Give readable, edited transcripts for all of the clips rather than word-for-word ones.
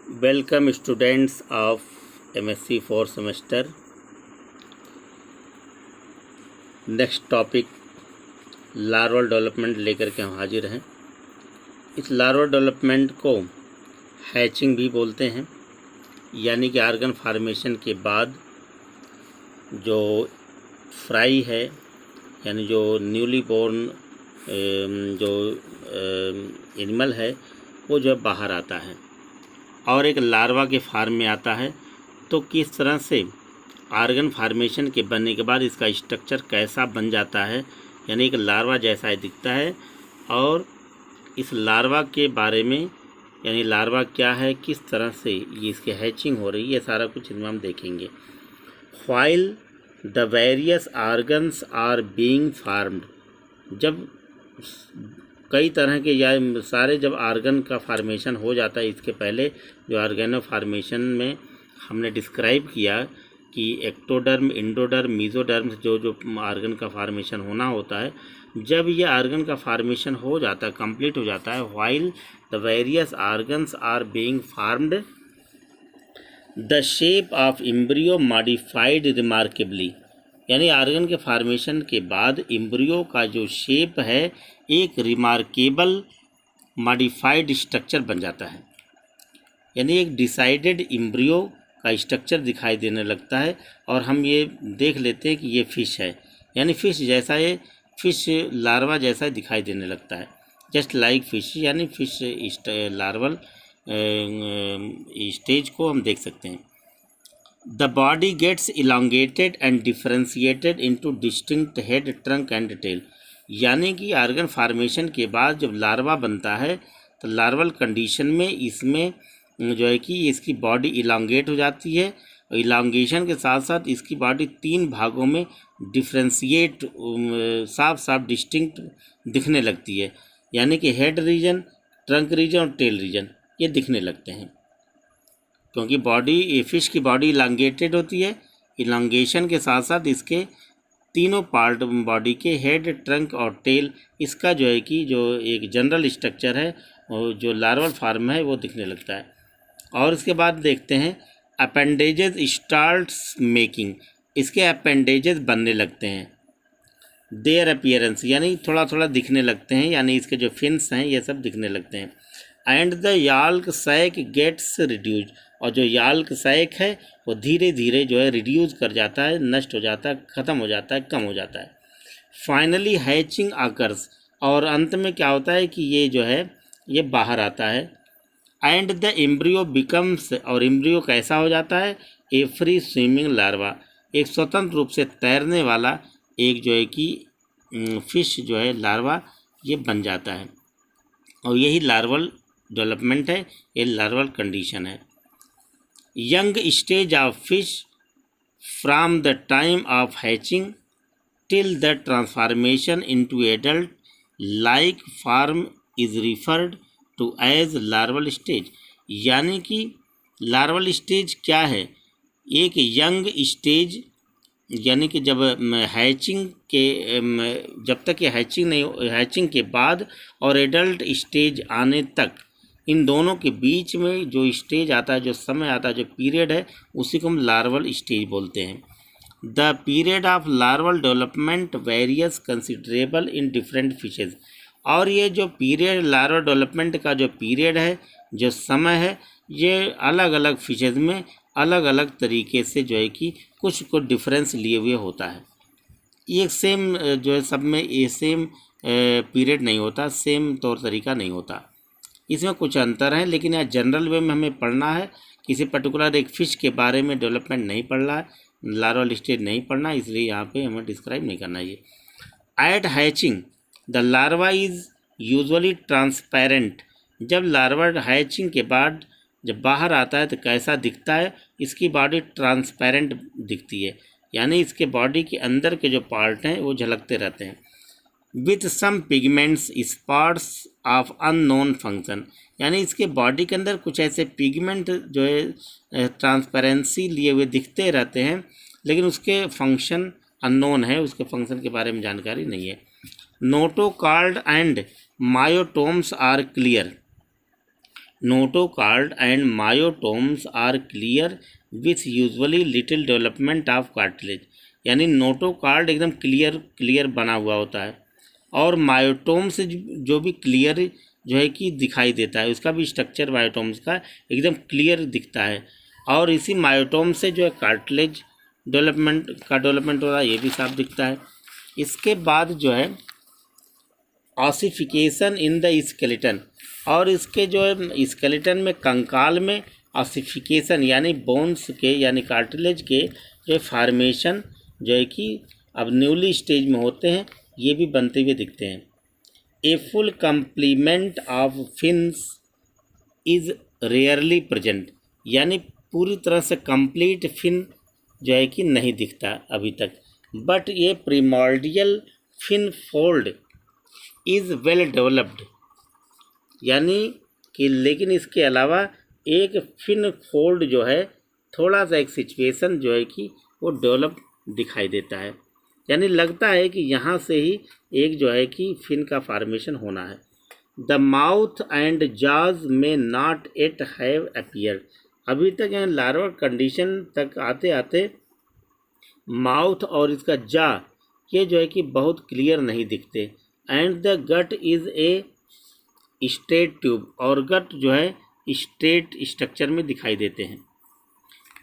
Welcome students of MSc 4th semester. Next topic larval development लेकर के हम हाजिर हैं। इस लार्वल डेवलपमेंट को हैचिंग भी बोलते हैं, यानी कि आर्गन फार्मेशन के बाद जो फ्राई है, यानी जो न्यूली बोर्न जो एनिमल है वो जो बाहर आता है और एक लार्वा के फार्म में आता है। तो किस तरह से आर्गन फार्मेशन के बनने के बाद इसका स्ट्रक्चर कैसा बन जाता है, यानी एक लार्वा जैसा दिखता है। और इस लार्वा के बारे में, यानी लार्वा क्या है, किस तरह से ये इसकी हैचिंग हो रही है, ये सारा कुछ इनमें हम देखेंगे। While the various organs are being formed, जब कई तरह के या सारे जब आर्गन का फार्मेशन हो जाता है, इसके पहले जो आर्गेनो फार्मेशन में हमने डिस्क्राइब किया कि एक्टोडर्म, इंडोडर्म, मीजोडर्म जो आर्गन का फार्मेशन होना होता है, जब ये आर्गन का फार्मेशन हो जाता है, कंप्लीट हो जाता है, while the various organs are being formed the shape of embryo modified remarkably, यानी आर्गन के फार्मेशन के बाद एम्ब्रियो का जो शेप है एक रिमार्केबल मॉडिफाइड स्ट्रक्चर बन जाता है, यानी एक डिसाइडेड एम्ब्रियो का स्ट्रक्चर दिखाई देने लगता है। और हम ये देख लेते हैं कि ये फ़िश है, यानी फ़िश जैसा, ये फ़िश लार्वा जैसा दिखाई देने लगता है, जस्ट लाइक फ़िश, यानी फ़िश लार्वल स्टेज को हम देख सकते हैं। The body gets elongated and differentiated into distinct head, trunk and tail, यानी कि आर्गन फार्मेशन के बाद जब लार्वा बनता है तो लार्वल कंडीशन में इसमें जो है कि इसकी बॉडी इलांगेट हो जाती है, और इलांगेशन के साथ साथ इसकी बॉडी 3 भागों में डिफ्रेंशिएट, साफ साफ डिस्टिंक्ट दिखने लगती है, यानी कि हेड रीजन, ट्रंक रीजन और टेल रीजन ये दिखने लगते हैं, क्योंकि बॉडी, फिश की बॉडी इलांगेटेड होती है। इलांगेशन के साथ साथ इसके तीनों पार्ट बॉडी के, हेड, ट्रंक और टेल, इसका जो है कि जो एक जनरल स्ट्रक्चर है और जो लार्वल फार्म है वो दिखने लगता है। और इसके बाद देखते हैं अपेंडेजेस स्टार्ट्स मेकिंग, इसके अपेंडेजेस बनने लगते हैं। देयर अपीयरेंस, यानी थोड़ा थोड़ा दिखने लगते हैं, यानी इसके जो फिन्स हैं ये सब दिखने लगते हैं। And the yolk sac gets reduce, और जो याल्क सैक है वो धीरे धीरे जो है रिड्यूज कर जाता है, नष्ट हो जाता है, ख़त्म हो जाता है, कम हो जाता है। फाइनली हैचिंग आकर्स, और अंत में क्या होता है कि ये जो है ये बाहर आता है। एंड द एम्ब्रियो बिकम्स, और एम्ब्रियो कैसा हो जाता है, ए फ्री स्विमिंग लार्वा, एक स्वतंत्र रूप से तैरने वाला एक जो है कि फिश जो है लार्वा ये बन जाता है। और यही लार्वल डेवलपमेंट है, ये लार्वल कंडीशन है। Young stage of fish from the time of hatching till the transformation into adult like form is referred to as larval stage, यानी कि लार्वल स्टेज क्या है, एक यंग स्टेज, यानी कि जब हैचिंग के, जब तक ये हैचिंग नहीं, हैचिंग के बाद और एडल्ट स्टेज आने तक, इन दोनों के बीच में जो स्टेज आता है, जो समय आता है, जो पीरियड है, उसी को हम लार्वल स्टेज बोलते हैं। The period of larval development various considerable in different fishes, और ये जो पीरियड लार्वल डेवलपमेंट का जो पीरियड है, जो समय है, ये अलग अलग फिशेज में अलग अलग तरीके से जो है कि कुछ डिफरेंस लिए हुए होता है। ये सेम जो है सब में ये सेम पीरियड नहीं होता, सेम तौर तरीका नहीं होता, इसमें कुछ अंतर है। लेकिन यहाँ जनरल वे में हमें पढ़ना है, किसी पर्टिकुलर एक फ़िश के बारे में डेवलपमेंट नहीं पढ़ना है, लार्वल स्टेज नहीं पढ़ना, इसलिए यहाँ पे हमें डिस्क्राइब नहीं करना है। At hatching the larva is usually transparent, जब लार्वा हैचिंग के बाद जब बाहर आता है तो कैसा दिखता है, इसकी बॉडी ट्रांसपेरेंट दिखती है, यानी इसके बॉडी के अंदर के जो पार्ट हैं वो झलकते रहते हैं। With some pigments spots of unknown function, यानी इसके बॉडी के अंदर कुछ ऐसे पिगमेंट जो है ट्रांसपेरेंसी लिए हुए दिखते रहते हैं, लेकिन उसके फंक्शन अननोन है, उसके फंक्शन के बारे में जानकारी नहीं है। Notochord and myotomes are clear, notochord and myotomes are clear with usually little development of cartilage, यानी नोटोकार्ड एकदम क्लियर बना हुआ होता है और मायोटोम्स जो भी क्लियर जो है कि दिखाई देता है, उसका भी स्ट्रक्चर मायोटोम्स का एकदम क्लियर दिखता है। और इसी मायोटोम से जो है कार्टिलेज डेवलपमेंट हो रहा है, ये भी साफ दिखता है। इसके बाद जो है ऑसिफिकेशन इन द स्केलेटन, और इसके जो है स्केलेटन में कंकाल में ऑसिफिकेशन यानी बोन्स के यानी कार्टिलेज के जो फार्मेशन जो है कि अब न्यूली स्टेज में होते हैं, ये भी बनते हुए दिखते हैं। A full complement of fins is rarely present, यानी पूरी तरह से कंप्लीट फिन जो है कि नहीं दिखता अभी तक, बट ये primordial fin fold is well developed, यानी कि लेकिन इसके अलावा एक फिन फोल्ड जो है थोड़ा सा एक सिचुएशन जो है कि वो डेवलप दिखाई देता है, यानी लगता है कि यहाँ से ही एक जो है कि फिन का फॉर्मेशन होना है। द माउथ एंड जाज में नॉट एट हैव अपीयर्ड, अभी तक यहाँ लार्वा कंडीशन तक आते आते माउथ और इसका जा ये जो है कि बहुत क्लियर नहीं दिखते। And the gut is a straight tube, और गट जो है स्ट्रेट स्ट्रक्चर में दिखाई देते हैं।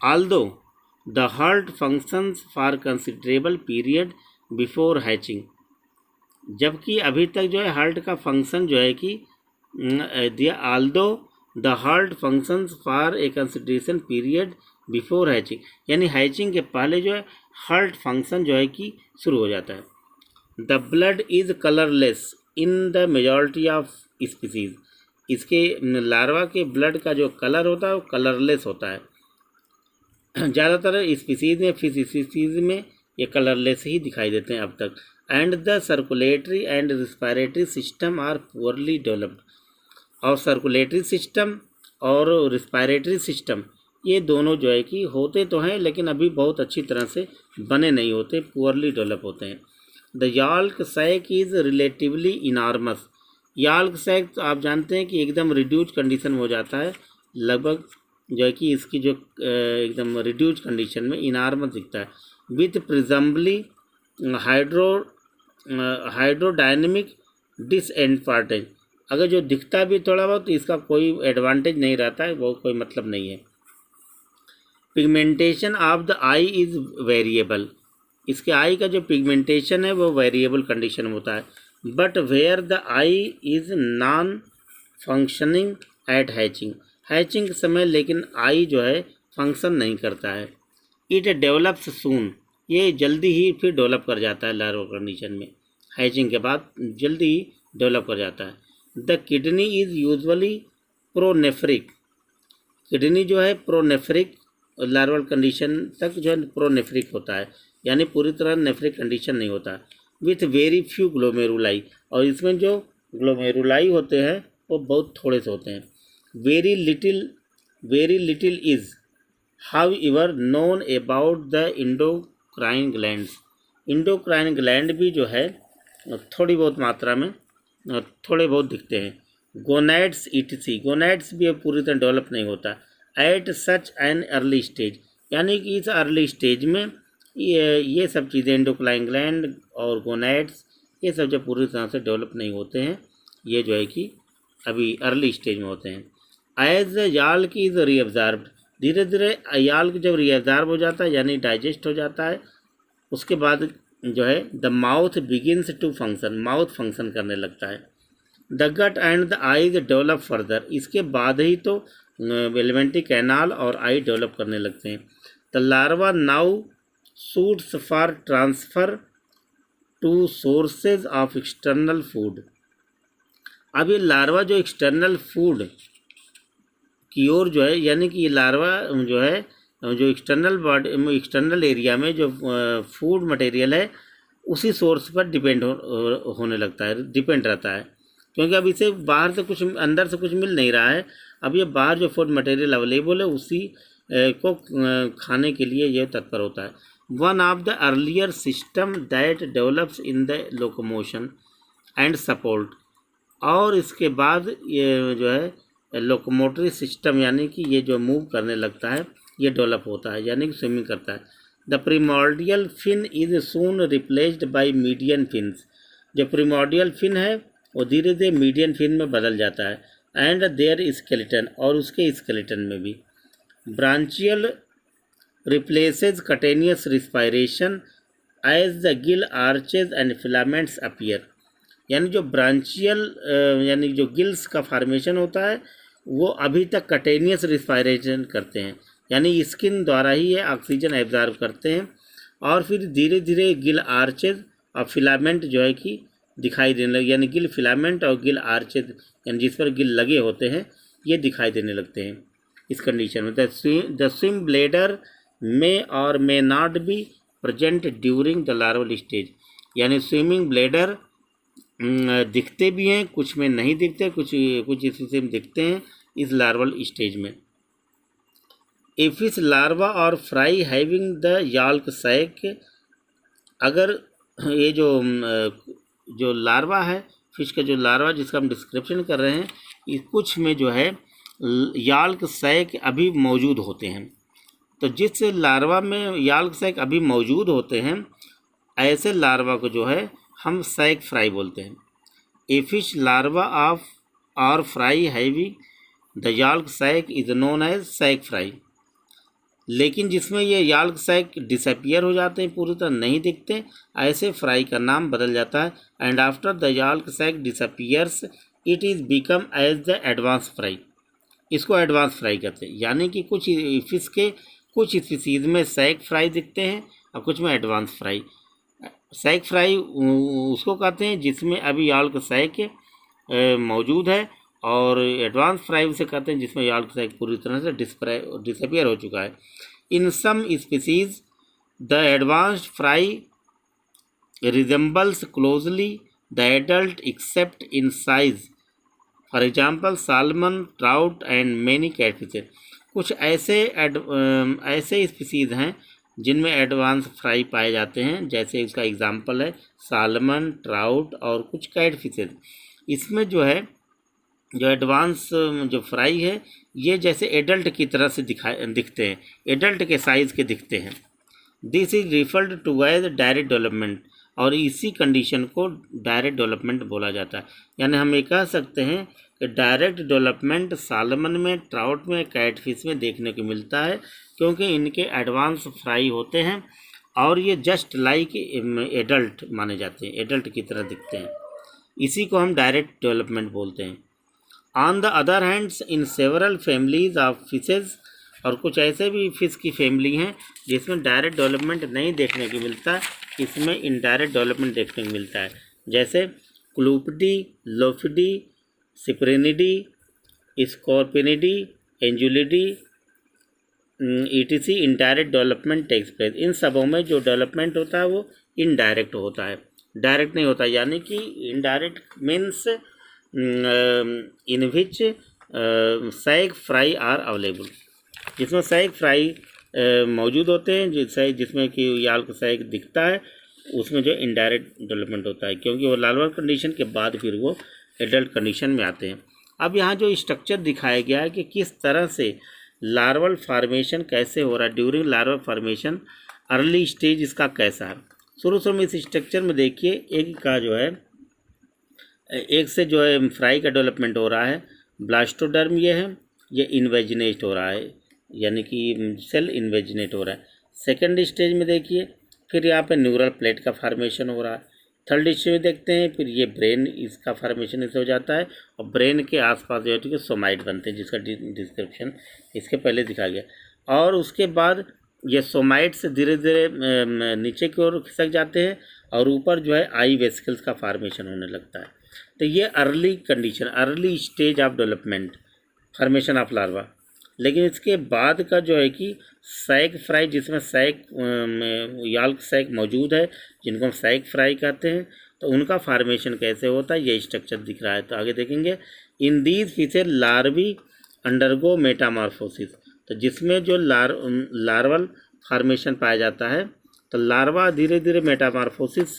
Aldous the heart functions for considerable period before hatching, जबकि अभी तक जो है हार्ट का फंक्शन जो है कि दिया Aldous the heart functions for a consideration period before hatching, यानी हैचिंग के पहले जो है हार्ट फंक्शन जो है कि शुरू हो जाता है। The blood is colourless in the majority of species, इसके लार्वा के ब्लड का जो कलर होता है वो कलरलेस होता है। ज़्यादातर स्पीसीज में, फिश स्पीसीज में ये कलरलेस ही दिखाई देते हैं अब तक। And the circulatory and respiratory system are poorly developed, और सर्कुलेटरी सिस्टम और रिस्पायरेटरी सिस्टम ये दोनों जो है कि होते तो हैं लेकिन अभी बहुत अच्छी तरह से बने नहीं होते, पुअरली डेवलप होते हैं। The yolk sac is relatively enormous, yolk sac तो आप जानते हैं कि एकदम रिड्यूज कंडीशन में हो जाता है, लगभग जो है कि इसकी जो एकदम रिड्यूज कंडीशन में इनार्मस दिखता है। विथ प्रिजम्बली हाइड्रोडायनेमिक डिसएडवांटेज, अगर जो दिखता भी थोड़ा बहुत तो इसका कोई एडवांटेज नहीं रहता है, वो कोई मतलब नहीं है। Pigmentation of the eye is variable, इसके आई का जो पिगमेंटेशन है वो वेरिएबल कंडीशन में होता है। But where the eye is non functioning at hatching, hatching के समय लेकिन आई जो है फंक्शन नहीं करता है। इट डेवलप्स सून, ये जल्दी ही फिर डेवलप कर जाता है लार्वा कंडीशन में, हैचिंग के बाद जल्दी ही डेवलप कर जाता है। The kidney is usually pronephric, kidney जो है प्रोनेफ्रिक लार्वल कंडीशन तक जो है प्रोनेफ्रिक होता है, यानी पूरी तरह नेफ्रिक कंडीशन नहीं होता। विथ वेरी फ्यू ग्लोमेरुलाई, और इसमें जो ग्लोमेरुलाई होते हैं वो बहुत थोड़े से होते हैं। Very little is how ever known about the endocrine glands, endocrine gland भी जो है थोड़ी बहुत मात्रा में थोड़े बहुत दिखते हैं। गोनैड्स ईटीसी, गोनैड्स भी पूरी तरह डेवलप नहीं होता। At such an early stage, यानी कि इस अर्ली स्टेज में ये सब चीज़ें एंडोक्राइन ग्लैंड और गोनैड्स ये सब जब पूरी तरह से डेवलप नहीं होते हैं, ये जो है कि अभी अर्ली स्टेज में होते हैं। एज याल्क इज़ रीअब्जॉर्ब्ड, धीरे धीरे याल्क जब रीअब्जॉर्ब हो जाता है यानी डाइजेस्ट हो जाता है, उसके बाद जो है the mouth begins to function, mouth function करने लगता है। The gut and the eyes develop further, इसके बाद ही तो एलिमेंट्री कैनाल और आई डेवलप करने लगते हैं। The larva now suits for transfer to sources of external food, अब ये लार्वा जो एक्सटर्नल फूड की ओर जो है, यानी कि ये लार्वा जो है जो एक्सटर्नल एरिया में जो फूड मटेरियल है उसी सोर्स पर डिपेंड होने लगता है, डिपेंड रहता है, क्योंकि अब इसे बाहर से कुछ अंदर से कुछ मिल नहीं रहा है, अब ये बाहर जो फूड मटेरियल अवेलेबल है उसी को खाने के लिए ये तत्पर होता है। One of the earlier system that develops in the locomotion and support, और इसके बाद ये जो है लोकोमोटरी सिस्टम यानी कि ये जो मूव करने लगता है ये डेवलप होता है, यानी कि स्विमिंग करता है। The primordial fin is soon replaced by median fins. जो प्रीमोर्डियल फिन है वो धीरे धीरे मीडियन फिन में बदल जाता है। एंड देयर स्केलेटन, और उसके स्केलेटन में भी। Branchial replaces cutaneous respiration as the gill arches and filaments appear. यानी जो ब्रांचियल यानी जो गिल्स का फॉर्मेशन होता है वो अभी तक कटेनियस रिस्पायरेशन करते हैं, यानी स्किन द्वारा ही ये ऑक्सीजन एब्जॉर्ब करते हैं, और फिर धीरे धीरे गिल आर्चेज और फिलामेंट जो है कि दिखाई देने लगे, यानी गिल फिलामेंट और गिल आर्चेज यानी जिस पर गिल लगे होते हैं ये दिखाई देने लगते हैं इस कंडीशन में। द स्विम ब्लेडर मे और may not be present during the larval stage. यानी स्विमिंग ब्लेडर दिखते भी हैं, कुछ में नहीं दिखते, कुछ स्पीसीज में दिखते हैं इस लार्वल स्टेज में। ए फिश लार्वा और fry having the yolk sac. अगर ये जो लार्वा है, फिश का जो लार्वा जिसका हम डिस्क्रिप्शन कर रहे हैं, ये कुछ में जो है याल्क सैक अभी मौजूद होते हैं। तो जिस लार्वा में याल्क सैक अभी मौजूद होते हैं ऐसे लार्वा को जो है हम सैक फ्राई बोलते हैं। A fish larva of or fry having the yolk sac is known as sac fry. लेकिन जिसमें ये याल्क सैक डिसअपियर हो जाते हैं, पूरी तरह नहीं दिखते, ऐसे फ्राई का नाम बदल जाता है। And after the yolk sac disappears it is become as the advance fry. इसको एडवांस फ्राई कहते हैं, यानी कि कुछ फिश के कुछ स्पीसीज में सैक फ्राई दिखते हैं और कुछ में एडवांस फ्राई। सैक फ्राई उसको कहते हैं जिसमें अभी याल्क सैक मौजूद है, और एडवांस फ्राई उसे कहते हैं जिसमें याल्क सैक पूरी तरह से डिसअपियर हो चुका है। In some species the advanced fry resembles closely the adult except in size, for example salmon, trout and many catfishes. कुछ ऐसे स्पीसीज हैं जिनमें एडवांस फ्राई पाए जाते हैं, जैसे इसका एग्जाम्पल है सालमन, ट्राउट और कुछ कैटफिशेज। इसमें जो है जो एडवांस जो फ्राई है ये जैसे एडल्ट की तरह से दिखते हैं, एडल्ट के साइज़ के दिखते हैं। This is referred to as direct development, और इसी कंडीशन को डायरेक्ट डेवलपमेंट बोला जाता है। यानी हम ये कह सकते हैं कि डायरेक्ट डेवलपमेंट सालमन में, ट्राउट में, कैटफिश में देखने को मिलता है, क्योंकि इनके एडवांस फ्राई होते हैं और ये जस्ट लाइक एडल्ट माने जाते हैं, एडल्ट की तरह दिखते हैं। इसी को हम डायरेक्ट डेवलपमेंट बोलते हैं। On the other hands in several families of fishes, और कुछ ऐसे भी फिश की फैमिली हैं जिसमें डायरेक्ट डेवलपमेंट नहीं देखने को मिलता, इसमें इनडायरेक्ट डेवलपमेंट देखने को मिलता है, जैसे Clupeidae, Lophiidae, Cyprinidae, Scorpaenidae, Anguillidae ETC। Indirect development takes place. इन सबों में जो डेवलपमेंट होता है वो इनडायरेक्ट होता है, डायरेक्ट नहीं होता। यानी कि indirect means in which sac fry are available, जिसमें सैक फ्राई मौजूद होते हैं, जिसमें कि याल्क सैक दिखता है, उसमें जो इनडायरेक्ट डेवलपमेंट होता है, क्योंकि वो लार्वल कंडीशन के बाद फिर वो एडल्ट कंडीशन में आते हैं। अब यहाँ जो स्ट्रक्चर दिखाया गया है कि किस तरह से लार्वल फार्मेशन कैसे हो रहा है, during larval formation early stage इसका कैसा है। शुरू में इस स्ट्रक्चर में देखिए एक का जो है एक से जो है फ्राई का डेवलपमेंट हो रहा है, ब्लास्टोडर्म ये इन्वेजिनेट हो रहा है, यानी कि सेल इन्वेजिनेट हो रहा है। सेकेंड स्टेज में देखिए फिर यहाँ पे न्यूरल प्लेट का फार्मेशन हो रहा है। थर्ड स्टेज में देखते हैं फिर ये ब्रेन, इसका फार्मेशन इससे हो जाता है, और ब्रेन के आसपास जो है सोमाइट बनते हैं, जिसका डिस्क्रिप्शन इसके पहले दिखा गया। और उसके बाद ये सोमाइट से धीरे धीरे नीचे की ओर खिसक जाते हैं, और ऊपर जो है आई वेसिकल्स का फार्मेशन होने लगता है। तो ये early condition, early stage of development, formation of larva. लेकिन इसके बाद का जो है कि सैक फ्राई, जिसमें सैक याल्क सैक मौजूद है, जिनको हम सैक फ्राई कहते हैं, तो उनका फार्मेशन कैसे होता है ये स्ट्रक्चर दिख रहा है। तो आगे देखेंगे in these fishes larvae undergo Metamorphosis. तो जिसमें जो लार्वल फार्मेशन पाया जाता है, तो लार्वा धीरे धीरे मेटामॉर्फोसिस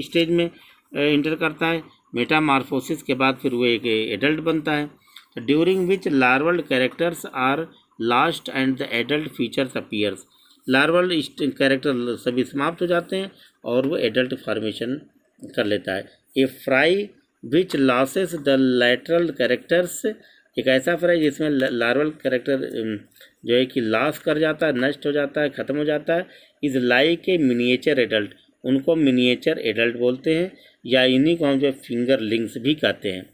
स्टेज में इंटर करता है। मेटामॉर्फोसिस के बाद फिर वो एक एडल्ट बनता है, during which larval characters are lost and the adult features appears. Larval character सभी समाप्त हो जाते हैं और वो एडल्ट फॉर्मेशन कर लेता है। A fry which loses the lateral characters, एक ऐसा फ्राई जिसमें लार्वल कैरेक्टर जो है कि लॉस कर जाता है, नष्ट हो जाता है, ख़त्म हो जाता है। Is like a miniature adult, उनको मिनिएचर एडल्ट बोलते हैं, या इन्हीं को हम जो फिंगर लिंक्स भी कहते हैं।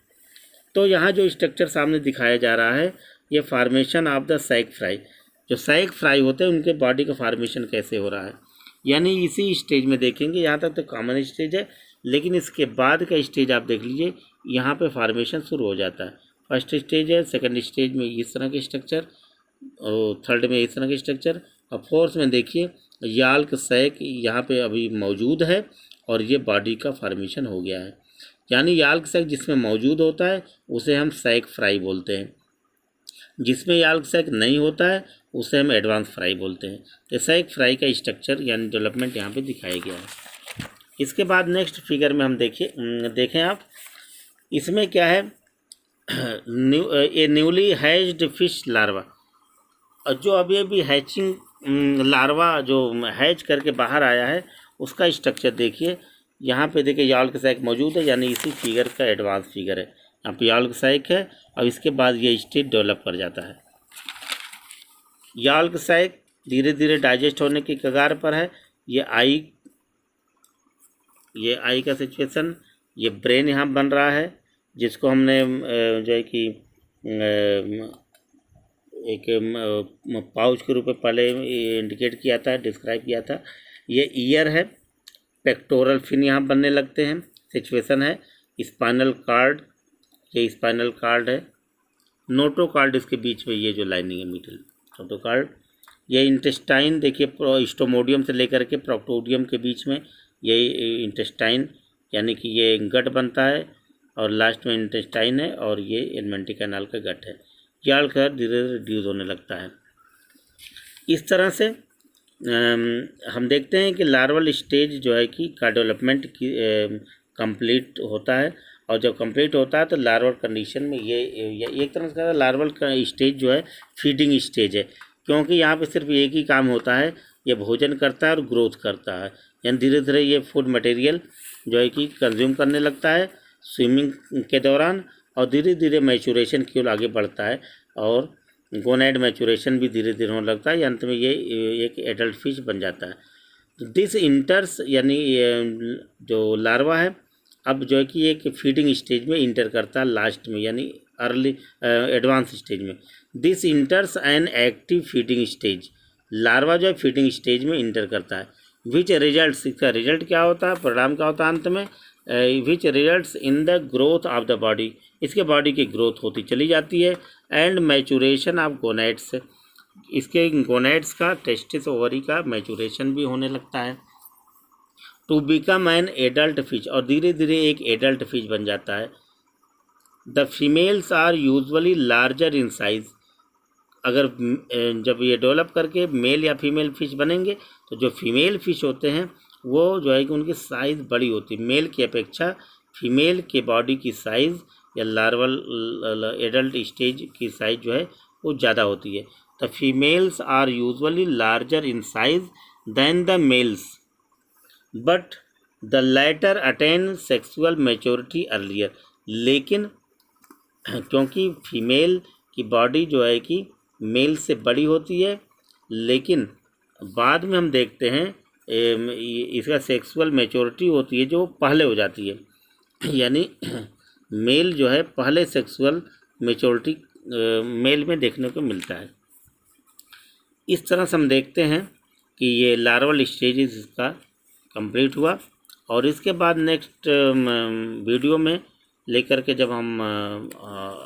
तो यहाँ जो स्ट्रक्चर सामने दिखाया जा रहा है ये formation of the sac fry, जो सैक फ्राई होते हैं उनके बॉडी का फार्मेशन कैसे हो रहा है, यानी इसी स्टेज में देखेंगे। यहाँ तक तो कॉमन स्टेज है, लेकिन इसके बाद का स्टेज आप देख लीजिए, यहाँ पे फार्मेशन शुरू हो जाता है। फर्स्ट स्टेज है, सेकंड स्टेज में इस तरह के स्ट्रक्चर, और थर्ड में इस तरह के स्ट्रक्चर, और फोर्थ में देखिए याल्क सैक यहाँ पे अभी मौजूद है और ये बॉडी का फार्मेशन हो गया है। यानी याल्क सैक जिसमें मौजूद होता है उसे हम सैक फ्राई बोलते हैं, जिसमें याल्क सैक नहीं होता है उसे हम एडवांस फ्राई बोलते हैं। तो सैक फ्राई का स्ट्रक्चर यानी डेवलपमेंट यहाँ पे दिखाया गया है। इसके बाद नेक्स्ट फिगर में हम देखें आप, इसमें क्या है, ए न्यूली हैच्ड फिश लार्वा, जो अभी हैचिंग लार्वा जो हैच करके बाहर आया है उसका स्ट्रक्चर देखिए। यहाँ पे देखिए याल्क सैक मौजूद है, यानी इसी फिगर का एडवांस फिगर है। यहाँ पे याल्क सैक है और इसके बाद ये स्टेज डेवलप कर जाता है। याल्क सैक धीरे धीरे डाइजेस्ट होने की कगार पर है। ये आई का सिचुएशन, ये ब्रेन यहाँ बन रहा है, जिसको हमने जो है कि एक पाउच के रूप में पहले इंडिकेट किया था, डिस्क्राइब किया था। ये ईयर है, पेक्टोरल फिन यहाँ बनने लगते हैं, सिचुएशन है। स्पाइनल कार्ड, ये स्पाइनल कार्ड है। नोटोकार्ड इसके बीच में ये जो लाइनिंग है मिडिल, नोटोकार्ड। ये इंटेस्टाइन देखिए, स्टोमोडियम से लेकर के प्रोक्टोडियम के बीच में ये इंटेस्टाइन, यानी कि ये गट बनता है और लास्ट में इंटेस्टाइन है और ये एलिमेंट्री कैनाल का गट है। याल्क धीरे धीरे रिड्यूस होने लगता है। इस तरह से हम देखते हैं कि लार्वल स्टेज जो है कि का डेवलपमेंट की कंप्लीट होता है, और जब कंप्लीट होता है तो लार्वल कंडीशन में ये एक तरह से लार्वल का स्टेज जो है फीडिंग स्टेज है, क्योंकि यहाँ पे सिर्फ एक ही काम होता है, ये भोजन करता है और ग्रोथ करता है। यानी धीरे धीरे ये फूड मटेरियल जो है कि कंज्यूम करने लगता है स्विमिंग के दौरान, और धीरे धीरे मैचुरेशन की ओर आगे बढ़ता है और गोनैड मैचुरेशन भी धीरे धीरे होने लगता है। अंत में ये एक एडल्ट फिश बन जाता है। तो दिस इंटर्स यानी जो लार्वा है अब जो है कि एक फीडिंग स्टेज में इंटर करता है लास्ट में, यानी अर्ली एडवांस स्टेज में। This इंटर्स an active feeding stage, larva जो है फीडिंग स्टेज में इंटर करता है। विच रिजल्ट्स, इसका रिजल्ट क्या होता है, परिणाम क्या होता है अंत में, which results in the growth of the body, इसके बॉडी की ग्रोथ होती चली जाती है। एंड मैचुरेशन ऑफ गोनैड्स, इसके गोनैड्स का, टेस्टिस ओवरी का मैचुरेशन भी होने लगता है। To become an adult fish, और धीरे धीरे एक एडल्ट फिश बन जाता है। The females are usually larger in size, अगर जब ये डेवलप करके मेल या फीमेल फिश बनेंगे तो जो फीमेल फिश होते हैं वो जो है कि उनकी साइज़ बड़ी होती है। मेल की अपेक्षा फीमेल के बॉडी की साइज़ या लार्वल एडल्ट स्टेज की साइज़ जो है वो ज़्यादा होती है। The females are usually larger in size than the males, but the latter attain sexual maturity earlier, लेकिन क्योंकि फीमेल की बॉडी जो है कि मेल से बड़ी होती है, लेकिन बाद में हम देखते हैं इसका सेक्सुअल मैच्योरिटी होती है जो पहले हो जाती है, यानी मेल जो है पहले सेक्सुअल मैच्योरिटी मेल में देखने को मिलता है। इस तरह से हम देखते हैं कि ये लार्वल स्टेजेस इसका कंप्लीट हुआ, और इसके बाद नेक्स्ट वीडियो में लेकर के जब हम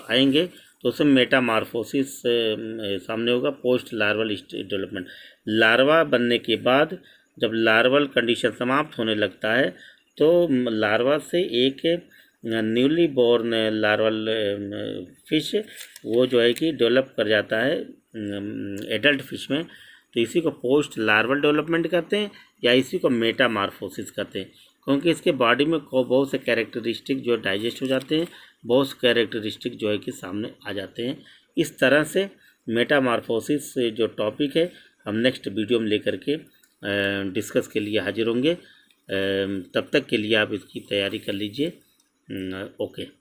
आएंगे तो उसमें मेटामॉर्फोसिस सामने होगा, पोस्ट लार्वल डेवलपमेंट। लार्वा बनने के बाद जब लार्वल कंडीशन समाप्त होने लगता है तो लार्वा से एक न्यूली बोर्न लार्वल फिश वो जो है कि डेवलप कर जाता है एडल्ट फिश में। तो इसी को पोस्ट लार्वल डेवलपमेंट कहते हैं या इसी को मेटामॉर्फोसिस कहते हैं। क्योंकि इसके बॉडी में बहुत से कैरेक्टरिस्टिक जो डाइजेस्ट हो जाते हैं, बहुत से कैरेक्टरिस्टिक जो है कि सामने आ जाते हैं। इस तरह से मेटामॉर्फोसिस जो टॉपिक है हम नेक्स्ट वीडियो में लेकर के डिस्कस के लिए हाजिर होंगे। तब तक के लिए आप इसकी तैयारी कर लीजिए। ओके।